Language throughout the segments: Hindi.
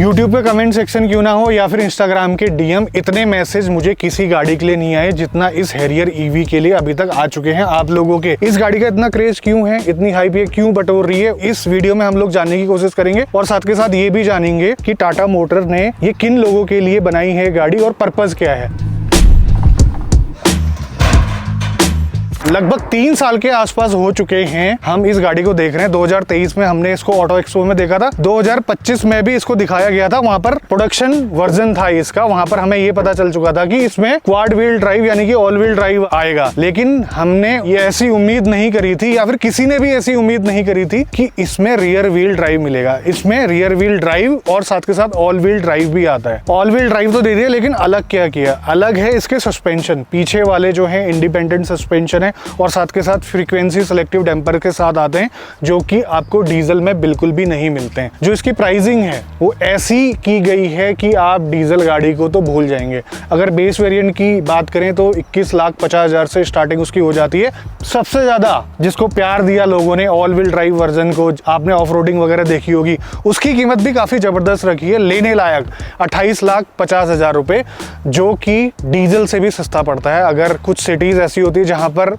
यूट्यूब पे कमेंट सेक्शन क्यों ना हो या फिर इंस्टाग्राम के डीएम, इतने मैसेज मुझे किसी गाड़ी के लिए नहीं आए जितना इस हैरियर ईवी के लिए अभी तक आ चुके हैं आप लोगों के। इस गाड़ी का इतना क्रेज क्यों है, इतनी हाइप ये क्यों बटोर रही है, इस वीडियो में हम लोग जानने की कोशिश करेंगे और साथ के साथ ये भी जानेंगे कि टाटा मोटर ने ये किन लोगों के लिए बनाई है गाड़ी और पर्पज क्या है। लगभग 3 साल के आसपास हो चुके हैं हम इस गाड़ी को देख रहे हैं। 2023 में हमने इसको ऑटो एक्सपो में देखा था, 2025 में भी इसको दिखाया गया था, वहां पर प्रोडक्शन वर्जन था इसका। वहां पर हमें ये पता चल चुका था कि इसमें क्वाड व्हील ड्राइव यानी कि ऑल व्हील ड्राइव आएगा, लेकिन हमने ये ऐसी उम्मीद नहीं करी थी या फिर किसी ने भी ऐसी उम्मीद नहीं करी थी कि इसमें रियर व्हील ड्राइव मिलेगा। इसमें रियर व्हील ड्राइव और साथ के साथ ऑल व्हील ड्राइव भी आता है। ऑल व्हील ड्राइव तो दे दिया, लेकिन अलग क्या किया, अलग है इसके सस्पेंशन। पीछे वाले जो है इंडिपेंडेंट सस्पेंशन है और साथ के साथ फ्रीक्वेंसी सेलेक्टिव डैम्पर के साथ आते हैं, जो कि आपको डीजल में बिल्कुल भी नहीं मिलते हैं। जो इसकी प्राइसिंग है वो ऐसी की गई है कि आप डीजल गाड़ी को तो भूल जाएंगे। अगर बेस वेरिएंट की बात करें तो 21,50,000 से स्टार्टिंग उसकी हो जाती है। सबसे ज्यादा जिसको प्यार दिया लोगों ने ऑल व्हील ड्राइव वर्जन को, आपने ऑफ रोडिंग वगैरह देखी होगी, उसकी कीमत भी काफी जबरदस्त रखी है, लेने लायक 28,50,000 रुपए, जो कि डीजल से भी सस्ता पड़ता है। अगर कुछ सिटीज ऐसी होती है जहां पर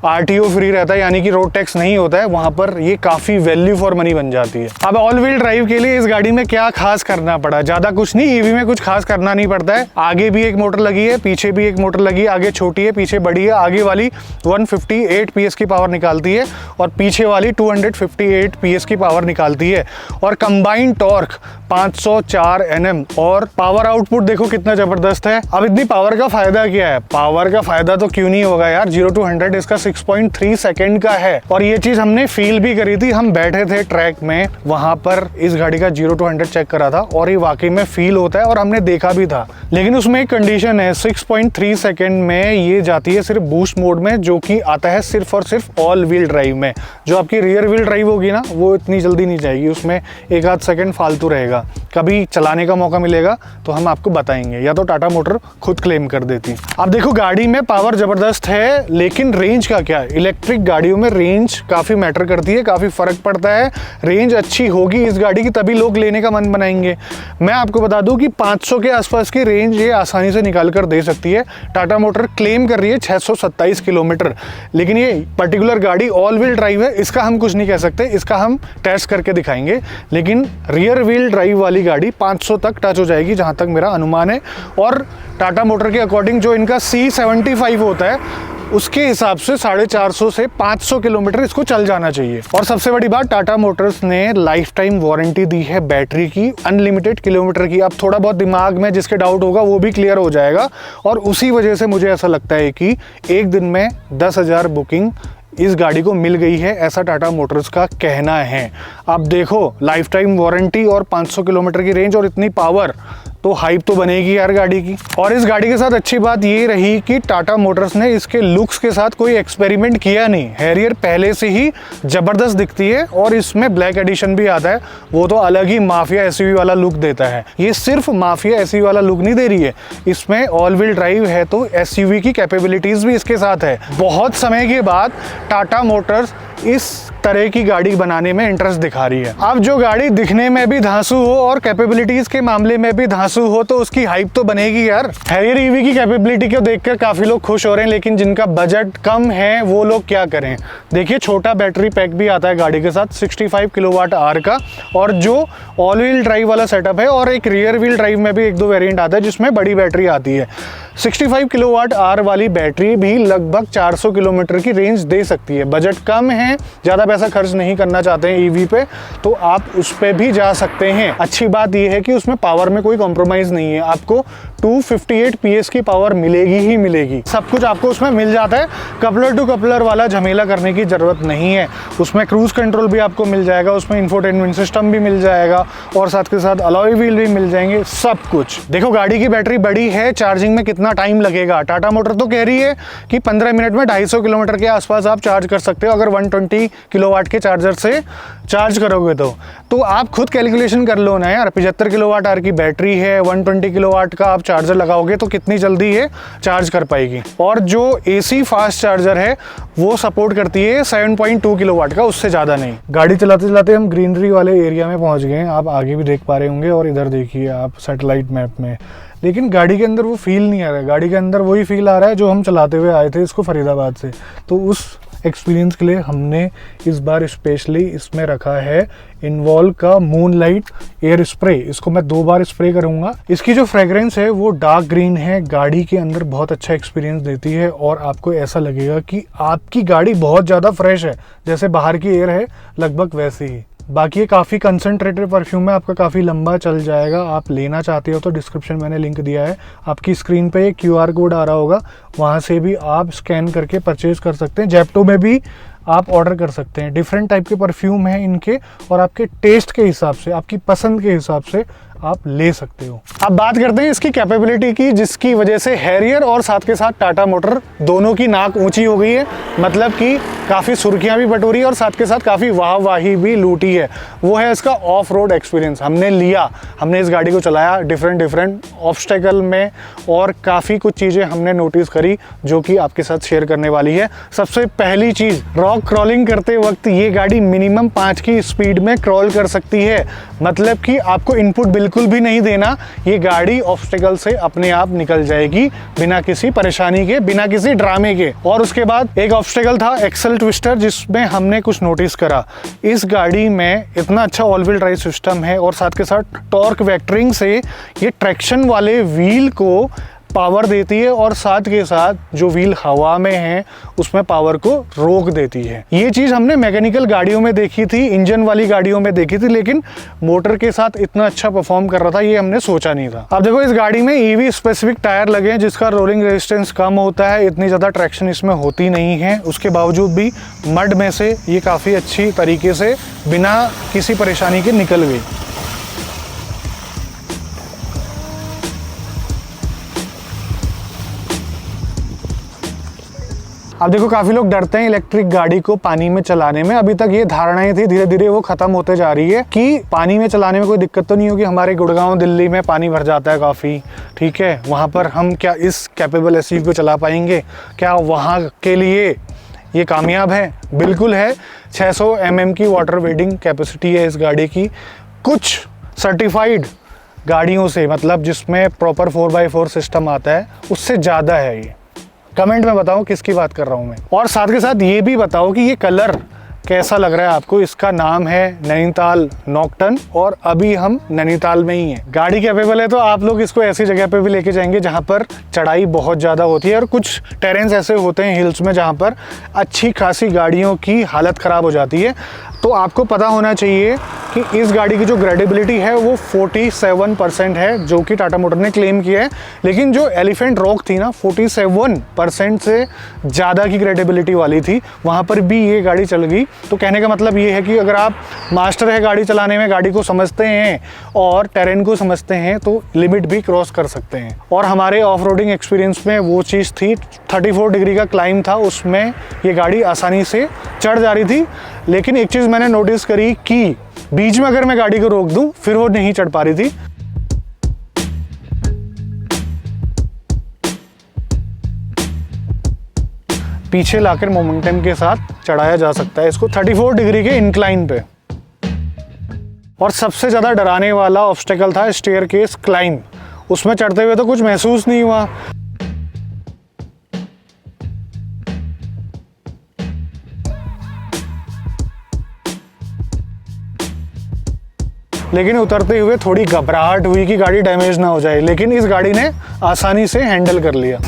आरटीओ फ्री रहता है यानी कि रोड टैक्स नहीं होता है, वहां पर ये काफी वैल्यू फॉर मनी बन जाती है। अब ऑल व्हील ड्राइव के लिए इस गाड़ी में क्या खास करना पड़ा, ज्यादा कुछ नहीं। ईवी में कुछ खास करना नहीं पड़ता है। आगे भी एक मोटर लगी है, पीछे भी एक मोटर लगी है। आगे छोटी है, पीछे बड़ी है। आगे वाली 158 PS की पावर निकालती है और पीछे वाली 258 PS की पावर निकालती है। और कंबाइंड टॉर्क 504 Nm और पावर आउटपुट देखो कितना जबरदस्त है। अब इतनी पावर का फायदा क्या है, पावर का फायदा तो क्यों नहीं होगा यार। 0 to 100 इसका 6.3 सेकंड का है और ये चीज हमने फील भी करी थी। हम बैठे थे ट्रैक में, वहां पर इस गाड़ी का 0 to 100 चेक करा था और ये वाकई में फील होता है और हमने देखा भी था। लेकिन उसमें एक कंडीशन है, 6.3 सेकंड में ये जाती है सिर्फ बूस्ट मोड में, जो कि आता है सिर्फ और सिर्फ ऑल व्हील ड्राइव में। जो आपकी रियर व्हील ड्राइव होगी ना, वो इतनी जल्दी नहीं जाएगी, उसमें 1 आध सेकंड फालतू रहेगा। कभी चलाने का मौका मिलेगा तो हम आपको बताएंगे, या तो टाटा मोटर खुद क्लेम कर देती। अब देखो गाड़ी में पावर जबरदस्त है, लेकिन रेंज का क्या। इलेक्ट्रिक गाड़ियों में रेंज काफी मैटर करती है, काफी फर्क पड़ता है। रेंज अच्छी होगी इस गाड़ी की तभी लोग लेने का मन बनाएंगे। मैं आपको बता दूं कि 500 के आसपास की रेंज ये आसानी से निकाल कर दे सकती है। टाटा मोटर क्लेम कर रही है 627 किलोमीटर, लेकिन ये पर्टिकुलर गाड़ी ऑल व्हील ड्राइव है, इसका हम कुछ नहीं कह सकते, इसका हम टेस्ट करके दिखाएंगे। लेकिन रियर व्हील ड्राइव वाली गाड़ी 500 तक टच हो जाएगी जहां तक मेरा अनुमान है। और टाटा मोटर के अकॉर्डिंग जो इनका C75 होता है, उसके हिसाब से 450 से 500 किलोमीटर इसको चल जाना चाहिए। और सबसे बड़ी बात, टाटा मोटर्स ने लाइफ टाइम वारंटी दी है बैटरी की, अनलिमिटेड किलोमीटर की। अब थोड़ा बहुत दिमाग में जिसके डाउट होगा वो भी क्लियर हो जाएगा और उसी वजह से मुझे ऐसा लगता है कि एक दिन में 10,000 बुकिंग इस गाड़ी को मिल गई है, ऐसा टाटा मोटर्स का कहना है। अब देखो, लाइफ टाइम वारंटी और 500 किलोमीटर की रेंज और इतनी पावर, तो हाइप तो बनेगी यार गाड़ी की। और इस गाड़ी के साथ अच्छी बात ये रही कि टाटा मोटर्स ने इसके लुक्स के साथ कोई एक्सपेरिमेंट किया नहीं। हैरियर पहले से ही जबरदस्त दिखती है और इसमें ब्लैक एडिशन भी आता है, वो तो अलग ही माफिया एसयूवी वाला लुक देता है। ये सिर्फ माफिया एसयूवी वाला लुक नहीं दे रही है, इसमें ऑल व्हील ड्राइव है तो एसयूवी की कैपेबिलिटीज भी इसके साथ है। बहुत समय के बाद टाटा मोटर्स इस तरह की गाड़ी बनाने में इंटरेस्ट दिखा रही है। अब जो गाड़ी दिखने में भी धांसू हो और कैपेबिलिटीज के मामले में भी धांसू हो तो उसकी हाइप तो बनेगी यार। हैरियर ईवी की कैपेबिलिटी को देखकर काफी लोग खुश हो रहे हैं, लेकिन जिनका बजट कम है वो लोग क्या करें। देखिए, छोटा बैटरी पैक भी आता है गाड़ी के साथ 65 किलोवाट आवर का, और जो ऑल व्हील ड्राइव वाला सेटअप है, और एक रियर व्हील ड्राइव में भी 1-2 वेरिएंट आता है जिसमें बड़ी बैटरी आती है। 65 किलोवाट आवर वाली बैटरी भी लगभग 400 किलोमीटर की रेंज दे सकती है। बजट कम है, ज्यादा पैसा खर्च नहीं करना चाहते हैं ईवी पे, तो आप उस पे भी जा सकते हैं। अच्छी बात यह है कि उसमें पावर में कोई कॉम्प्रोमाइज नहीं है, आपको 258 PS की पावर मिलेगी ही मिलेगी। सब कुछ आपको उसमें मिल जाता है, कपलर टू कपलर वाला झमेला करने की जरूरत नहीं है। उसमें क्रूज कंट्रोल भी आपको मिल जाएगा, उसमें इंफोटेनमेंट सिस्टम भी मिल जाएगा और साथ के साथ अलॉय व्हील भी मिल जाएंगे, सब कुछ। देखो, गाड़ी की बैटरी बड़ी है, चार्जिंग में कितना टाइम लगेगा। टाटा मोटर तो कह रही है कि 15 मिनट में 250 किलोमीटर के आसपास आप चार्ज कर सकते हो, अगर 120 किलोवाट के चार्जर से चार्ज करोगे तो आप खुद कैलकुलेशन कर लो ना यार, 75 किलोवाट आवर की बैटरी है, 120 किलोवाट का आप चार्जर लगाओगे तो कितनी जल्दी ये चार्ज कर पाएगी। और जो AC फास्ट चार्जर है वो सपोर्ट करती है 7.2 किलोवाट का, उससे ज़्यादा नहीं। गाड़ी चलाते चलाते हम ग्रीनरी वाले एरिया में पहुँच गए हैं, आप आगे भी देख पा रहे होंगे और इधर देखिए आप सैटेलाइट मैप में, लेकिन गाड़ी के अंदर वो फील नहीं आ रहा है। गाड़ी के अंदर वही फील आ रहा है जो हम चलाते हुए आए थे इसको फरीदाबाद से। तो उस एक्सपीरियंस के लिए हमने इस बार स्पेशली इसमें रखा है इन्वॉल्व का मूनलाइट एयर स्प्रे। इसको मैं 2 बार स्प्रे करूंगा। इसकी जो फ्रेग्रेंस है वो डार्क ग्रीन है, गाड़ी के अंदर बहुत अच्छा एक्सपीरियंस देती है और आपको ऐसा लगेगा कि आपकी गाड़ी बहुत ज़्यादा फ्रेश है, जैसे बाहर की एयर है लगभग वैसे ही। बाकी ये काफ़ी कंसनट्रेटेड परफ्यूम है, आपका काफ़ी लंबा चल जाएगा। आप लेना चाहते हो तो डिस्क्रिप्शन मैंने लिंक दिया है, आपकी स्क्रीन पे एक QR कोड आ रहा होगा, वहाँ से भी आप स्कैन करके परचेज कर सकते हैं। जेप्टो में भी आप ऑर्डर कर सकते हैं। डिफरेंट टाइप के परफ्यूम हैं इनके और आपके टेस्ट के हिसाब से, आपकी पसंद के हिसाब से आप ले सकते हो। अब बात करते हैं इसकी कैपेबिलिटी की, जिसकी वजह से हैरियर और साथ के साथ टाटा मोटर दोनों की नाक ऊंची हो गई है। मतलब कि काफ़ी सुर्खियां भी बटोरी और साथ के साथ काफ़ी वाहवाही भी लूटी है। वो है इसका ऑफ रोड एक्सपीरियंस। हमने इस गाड़ी को चलाया डिफरेंट ऑब्स्टेकल में और काफ़ी कुछ चीज़ें हमने नोटिस करी जो कि आपके साथ शेयर करने वाली है। सबसे पहली चीज़, रॉक क्रॉलिंग करते वक्त ये गाड़ी मिनिमम 5 की स्पीड में क्रॉल कर सकती है। मतलब कि आपको इनपुट बिल्कुल भी नहीं देना, ये गाड़ी ऑब्स्टेकल से अपने आप निकल जाएगी बिना किसी परेशानी के, बिना किसी ड्रामे के। और उसके बाद एक ऑब्स्टेकल था एक्सल ट्विस्टर, जिसमें हमने कुछ नोटिस करा। इस गाड़ी में इतना अच्छा ऑल व्हील ड्राइव सिस्टम है और साथ के साथ टॉर्क वेक्टरिंग से ये ट्रैक्शन वाले व्हील को पावर देती है और साथ के साथ जो व्हील हवा में है उसमें पावर को रोक देती है। ये चीज़ हमने मैकेनिकल गाड़ियों में देखी थी, इंजन वाली गाड़ियों में देखी थी, लेकिन मोटर के साथ इतना अच्छा परफॉर्म कर रहा था ये हमने सोचा नहीं था। अब देखो इस गाड़ी में EV स्पेसिफिक टायर लगे हैं जिसका रोलिंग रेजिस्टेंस कम होता है, इतनी ज़्यादा ट्रैक्शन इसमें होती नहीं है। उसके बावजूद भी मड में से ये काफ़ी अच्छी तरीके से बिना किसी परेशानी के निकल गई। अब देखो काफ़ी लोग डरते हैं इलेक्ट्रिक गाड़ी को पानी में चलाने में। अभी तक ये धारणाएं थी, धीरे धीरे वो खत्म होते जा रही है कि पानी में चलाने में कोई दिक्कत तो नहीं होगी। हमारे गुड़गांव दिल्ली में पानी भर जाता है काफ़ी, ठीक है, वहाँ पर हम क्या इस कैपेबल SUV को चला पाएंगे? क्या वहाँ के लिए ये कामयाब है? बिल्कुल है। 600 mm की वाटर वेडिंग कैपेसिटी है इस गाड़ी की। कुछ सर्टिफाइड गाड़ियों से, मतलब जिसमें प्रॉपर 4x4 सिस्टम आता है, उससे ज़्यादा है ये। कमेंट में बताओ किसकी बात कर रहा हूँ मैं। और साथ के साथ ये भी बताओ कि ये कलर कैसा लग रहा है आपको। इसका नाम है नैनीताल नॉकटर्न और अभी हम नैनीताल में ही हैं। गाड़ी कैपेबल है तो आप लोग इसको ऐसी जगह पे भी लेके जाएंगे जहाँ पर चढ़ाई बहुत ज़्यादा होती है और कुछ टेरेंस ऐसे होते हैं हिल्स में जहाँ पर अच्छी खासी गाड़ियों की हालत ख़राब हो जाती है। तो आपको पता होना चाहिए कि इस गाड़ी की जो ग्रेडेबिलिटी है वो 47% है, जो कि टाटा मोटर ने क्लेम किया है। लेकिन जो एलिफेंट रॉक थी ना, 47% से ज़्यादा की ग्रेडेबिलिटी वाली थी, वहाँ पर भी ये गाड़ी चल गई। तो कहने का मतलब ये है कि अगर आप मास्टर है गाड़ी चलाने में, गाड़ी को समझते हैं और टेरेन को समझते हैं, तो लिमिट भी क्रॉस कर सकते हैं। और हमारे ऑफ रोडिंग एक्सपीरियंस में वो चीज़ थी, 34 डिग्री का क्लाइंब था, उसमें ये गाड़ी आसानी से चढ़ जा रही थी। लेकिन एक चीज़ मैंने नोटिस करी कि बीच में अगर मैं गाड़ी को रोक दूं फिर वो नहीं चढ़ पा रही थी। पीछे लाकर मोमेंटम के साथ चढ़ाया जा सकता है इसको 34 डिग्री के इंक्लाइन पे। और सबसे ज़्यादा डराने वाला ऑब्स्टेकल था स्टेयरकेस क्लाइंब। उसमें चढ़ते हुए तो कुछ महसूस नहीं हुआ, लेकिन उतरते हुए थोड़ी घबराहट हुई कि गाड़ी डैमेज ना हो जाए। लेकिन इस गाड़ी ने आसानी से हैंडल कर लिया।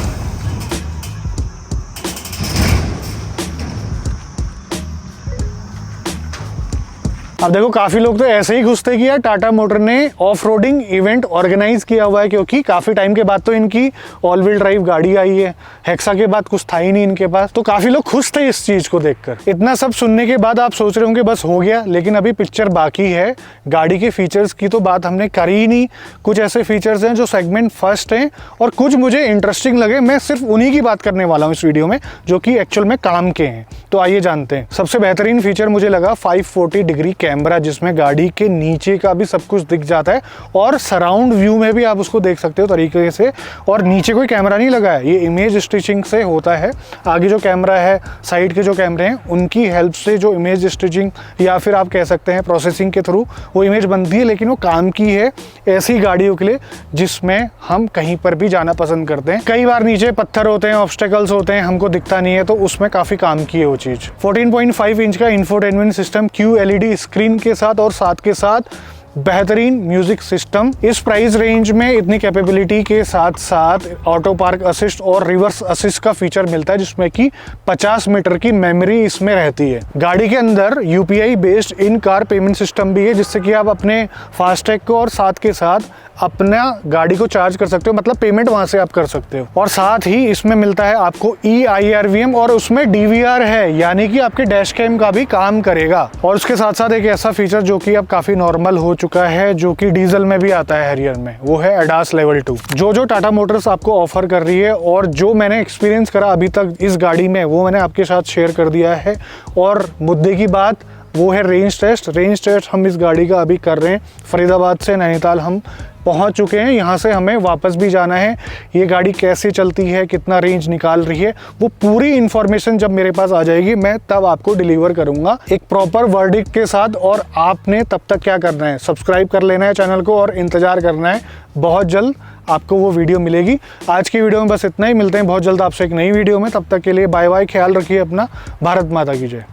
अब देखो काफी लोग तो ऐसे ही घुसते कि यार टाटा मोटर ने ऑफ रोडिंग इवेंट ऑर्गेनाइज किया हुआ है, क्योंकि काफी टाइम के बाद तो इनकी ऑल व्हील ड्राइव गाड़ी आई है। हेक्सा के बाद कुछ था ही नहीं इनके पास, तो काफी लोग खुश थे इस चीज को देखकर। इतना सब सुनने के बाद आप सोच रहे होंगे बस हो गया, लेकिन अभी पिक्चर बाकी है। गाड़ी के फीचर्स की तो बात हमने करी ही नहीं। कुछ ऐसे फीचर्स हैं जो सेगमेंट फर्स्ट हैं और कुछ मुझे इंटरेस्टिंग लगे। मैं सिर्फ उन्हीं की बात करने वाला हूँ इस वीडियो में जो कि एक्चुअल में काम के हैं। तो आइए जानते हैं। सबसे बेहतरीन फीचर मुझे लगा 540 डिग्री कैमरा, जिसमें गाड़ी के नीचे का भी सब कुछ दिख जाता है और सराउंड व्यू में भी आप उसको देख सकते हो तरीके से। और नीचे कोई कैमरा नहीं लगा है, ये इमेज स्टिचिंग से होता है। आगे जो कैमरा है, साइड के जो कैमरे हैं, उनकी हेल्प से जो इमेज स्टिचिंग या फिर आप कह सकते हैं प्रोसेसिंग के थ्रू वो इमेज बनती है। लेकिन वो काम की है ऐसी गाड़ियों के लिए जिसमें हम कहीं पर भी जाना पसंद करते हैं। कई बार नीचे पत्थर होते हैं, ऑब्स्टेकल्स होते हैं, हमको दिखता नहीं है, तो उसमें काफी काम की है वो चीज। 14.5 इंच का इंफोटेनमेंट सिस्टम QLED स्क्रीन के साथ और साथ के साथ बेहतरीन म्यूजिक सिस्टम। इस प्राइस रेंज में इतनी कैपेबिलिटी के साथ साथ ऑटो पार्क असिस्ट और रिवर्स असिस्ट का फीचर मिलता है, जिसमें कि 50 मीटर की मेमोरी इसमें रहती है। गाड़ी के अंदर UPI based in car payment system भी है, जिससे कि आप अपने फास्टैग को और साथ के साथ अपना गाड़ी को चार्ज कर सकते हो, मतलब पेमेंट वहां से आप कर सकते हो। और साथ ही इसमें मिलता है आपको eIRVM और उसमें DVR है, यानी कि आपके डैश कैम का भी काम करेगा। और उसके साथ साथ एक ऐसा फीचर जो कि अब काफी नॉर्मल हो चुका है, जो कि डीजल में भी आता है हैरियर में, वो है ADAS लेवल 2। जो टाटा मोटर्स आपको ऑफर कर रही है और जो मैंने एक्सपीरियंस करा अभी तक इस गाड़ी में, वो मैंने आपके साथ शेयर कर दिया है। और मुद्दे की बात वो है रेंज टेस्ट। रेंज टेस्ट हम इस गाड़ी का अभी कर रहे हैं। फरीदाबाद से नैनीताल हम पहुंच चुके हैं, यहाँ से हमें वापस भी जाना है। ये गाड़ी कैसे चलती है, कितना रेंज निकाल रही है, वो पूरी इंफॉर्मेशन जब मेरे पास आ जाएगी मैं तब आपको डिलीवर करूंगा एक प्रॉपर वर्डिक्ट के साथ। और आपने तब तक क्या करना है, सब्सक्राइब कर लेना है चैनल को और इंतजार करना है, बहुत जल्द आपको वो वीडियो मिलेगी। आज की वीडियो में बस इतना ही, मिलते हैं बहुत जल्द आपसे एक नई वीडियो में। तब तक के लिए बाय बाय, ख्याल रखिए अपना। भारत माता की जय।